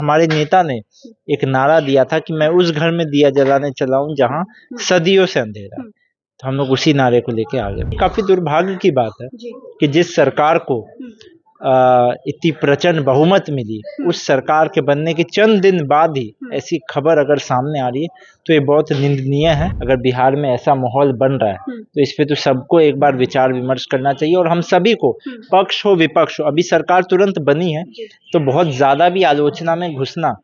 हमारे नेता ने एक नारा दिया था कि मैं उस घर में दिया जलाने चला हूं जहां सदियों से अंधेरा है। तो हम लोग उसी नारे को लेके आगे। काफी दुर्भाग्य की बात है कि जिस सरकार को इतनी प्रचंड बहुमत मिली, उस सरकार के बनने के चंद दिन बाद ही ऐसी खबर अगर सामने आ रही है तो ये बहुत निंदनीय है। अगर बिहार में ऐसा माहौल बन रहा है तो इस पे तो सबको एक बार विचार विमर्श करना चाहिए और हम सभी को, पक्ष हो विपक्ष हो, अभी सरकार तुरंत बनी है तो बहुत ज्यादा भी आलोचना में घुसना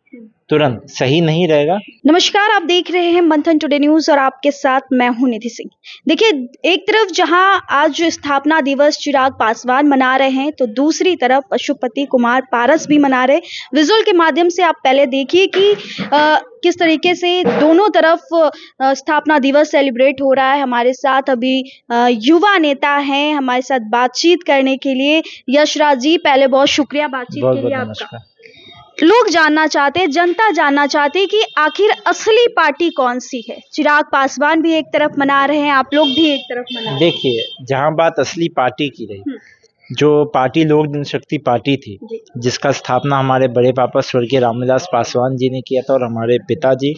तुरंत सही नहीं रहेगा। नमस्कार, आप देख रहे हैं मंथन टुडे न्यूज और आपके साथ मैं हूं निधि सिंह। देखिए, एक तरफ जहां आज स्थापना दिवस चिराग पासवान मना रहे हैं तो दूसरी तरफ पशुपति कुमार पारस भी मना रहे। विजुअल के माध्यम से आप पहले देखिए कि किस तरीके से दोनों तरफ स्थापना दिवस सेलिब्रेट हो रहा है। हमारे साथ अभी युवा नेता हैं हमारे साथ बातचीत करने के लिए। यशराज जी, पहले बहुत शुक्रिया बातचीत के लिए आपका। लोग जानना चाहते हैं, जनता जानना चाहती है कि आखिर असली पार्टी कौन सी है। चिराग पासवान भी एक तरफ मना रहे हैं, आप लोग भी एक तरफ मना रहे हैं। देखिए, जहां बात असली पार्टी की रही, जो पार्टी लोक जनशक्ति पार्टी थी, जिसका स्थापना हमारे बड़े पापा स्वर्गीय रामविलास पासवान जी ने किया था और हमारे पिताजी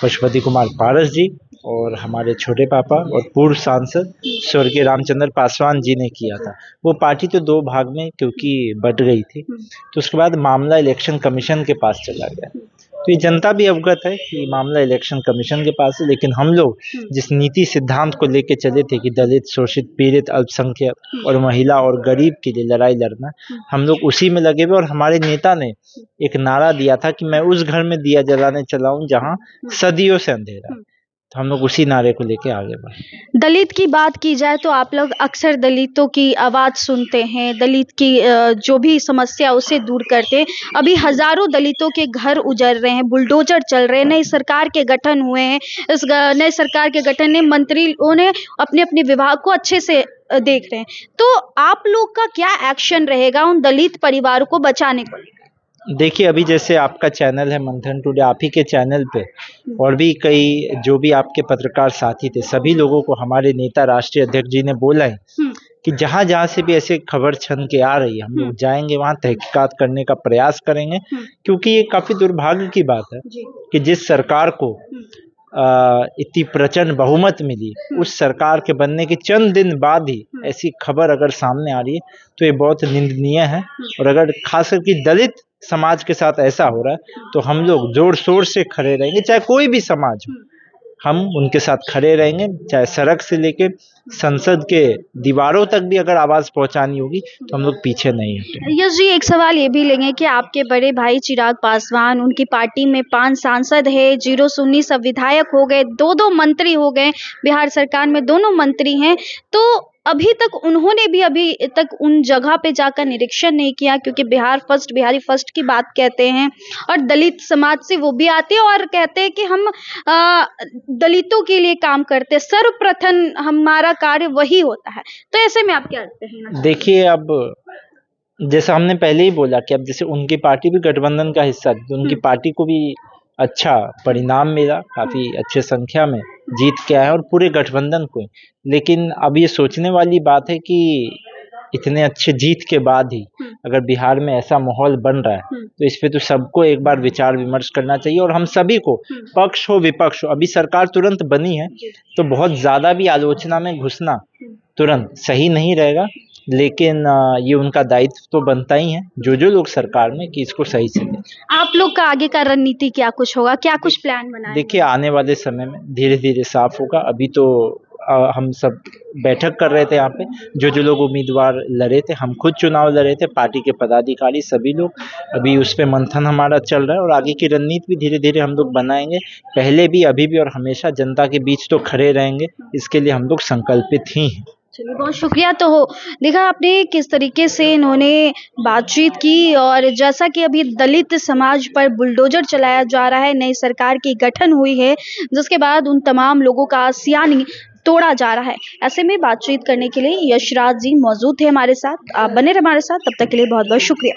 पशुपति कुमार पारस जी और हमारे छोटे पापा और पूर्व सांसद स्वर्गीय रामचंद्र पासवान जी ने किया था। वो पार्टी तो दो भाग में क्योंकि बट गई थी, तो उसके बाद मामला इलेक्शन कमीशन के पास चला गया। तो ये जनता भी अवगत है कि मामला इलेक्शन कमीशन के पास है, लेकिन हम लोग जिस नीति सिद्धांत को लेके चले थे कि दलित, शोषित, पीड़ित, अल्पसंख्यक और महिला और गरीब के लिए लड़ाई लड़ना, हम लोग उसी में लगे हुए। और हमारे नेता ने एक नारा दिया था कि मैं उस घर में दिया जलाने चला हूं जहां सदियों से अंधेरा है। तो हम लोग उसी नारे को लेके आगे बढ़े। दलित की बात की जाए तो आप लोग अक्सर दलितों की आवाज सुनते हैं, दलित की जो भी समस्या उसे दूर करते हैं। अभी हजारों दलितों के घर उजड़ रहे हैं, बुलडोजर चल रहे हैं, नई सरकार के गठन हुए हैं। इस नए सरकार के गठन ने मंत्रियों ने अपने अपने विभाग को अच्छे से देख रहे हैं। तो आप लोग का क्या एक्शन रहेगा उन दलित परिवारों को बचाने को? देखिए, अभी जैसे आपका चैनल है मंथन टुडे, आप ही के चैनल पे और भी कई जो भी आपके पत्रकार साथी थे, सभी लोगों को हमारे नेता राष्ट्रीय अध्यक्ष जी ने बोला है कि जहां जहां से भी ऐसे खबर छन के आ रही है, हम लोग जाएंगे वहां, तहकीकात करने का प्रयास करेंगे। क्योंकि ये काफी दुर्भाग्य की बात है कि जिस सरकार को इतनी प्रचंड बहुमत मिली, उस सरकार के बनने के चंद दिन बाद ही ऐसी खबर अगर सामने आ रही है तो ये बहुत निंदनीय है। और अगर खास करके दलित समाज के साथ ऐसा हो रहा है तो हम लोग जोर शोर से खड़े रहेंगे, चाहे कोई भी समाज हो, हम उनके साथ खड़े रहेंगे। चाहे सड़क से लेके संसद के दीवारों तक भी अगर आवाज पहुंचानी होगी तो हम लोग पीछे नहीं हटेंगे। यश जी, एक सवाल ये भी लेंगे कि आपके बड़े भाई चिराग पासवान, उनकी पार्टी में 5 सांसद है, 0 सुन्नी सब विधायक हो गए, 2 मंत्री हो गए, बिहार सरकार में दोनों मंत्री हैं। तो अभी तक उन्होंने भी अभी तक उन जगह पे जाकर निरीक्षण नहीं किया, क्योंकि बिहारी फर्स्ट की बात कहते हैं और दलित समाज से वो भी आते हैं और कहते हैं कि हम दलितों के लिए काम करते हैं, सर्वप्रथम हमारा कार्य वही होता है। तो ऐसे में आप क्या लगते हैं? देखिए, अब जैसा हमने पहले ही बोला कि अब जैसे उनकी पार्टी भी गठबंधन का हिस्सा थी, तो उनकी पार्टी को भी अच्छा परिणाम मिला, काफी अच्छे संख्या में जीत के आए और पूरे गठबंधन को। लेकिन अब ये सोचने वाली बात है कि इतने अच्छे जीत के बाद ही अगर बिहार में ऐसा माहौल बन रहा है तो इस पे तो सबको एक बार विचार विमर्श करना चाहिए और हम सभी को, पक्ष हो विपक्ष हो, अभी सरकार तुरंत बनी है तो बहुत ज्यादा भी आलोचना में घुसना तुरंत सही नहीं रहेगा। लेकिन ये उनका दायित्व तो बनता ही है जो लोग सरकार में, कि इसको सही से दें। आप लोग का आगे का रणनीति क्या कुछ होगा, क्या कुछ प्लान बना है? देखिए, आने वाले समय में धीरे धीरे साफ होगा। अभी तो हम सब बैठक कर रहे थे यहाँ पे, जो लोग उम्मीदवार लड़े थे, हम खुद चुनाव लड़े थे, पार्टी के पदाधिकारी सभी लोग, अभी उस पे मंथन हमारा चल रहा है और आगे की रणनीति भी धीरे धीरे हम लोग बनाएंगे। पहले भी, अभी भी और हमेशा जनता के बीच तो खड़े रहेंगे, इसके लिए हम लोग संकल्पित ही हैं। चलिए, बहुत शुक्रिया। तो देखा आपने किस तरीके से इन्होंने बातचीत की और जैसा कि अभी दलित समाज पर बुलडोजर चलाया जा रहा है, नई सरकार की गठन हुई है, जिसके बाद उन तमाम लोगों का सियानी तोड़ा जा रहा है। ऐसे में बातचीत करने के लिए यशराज जी मौजूद थे हमारे साथ। आप बने रहे हमारे साथ, तब तक के लिए बहुत बहुत शुक्रिया।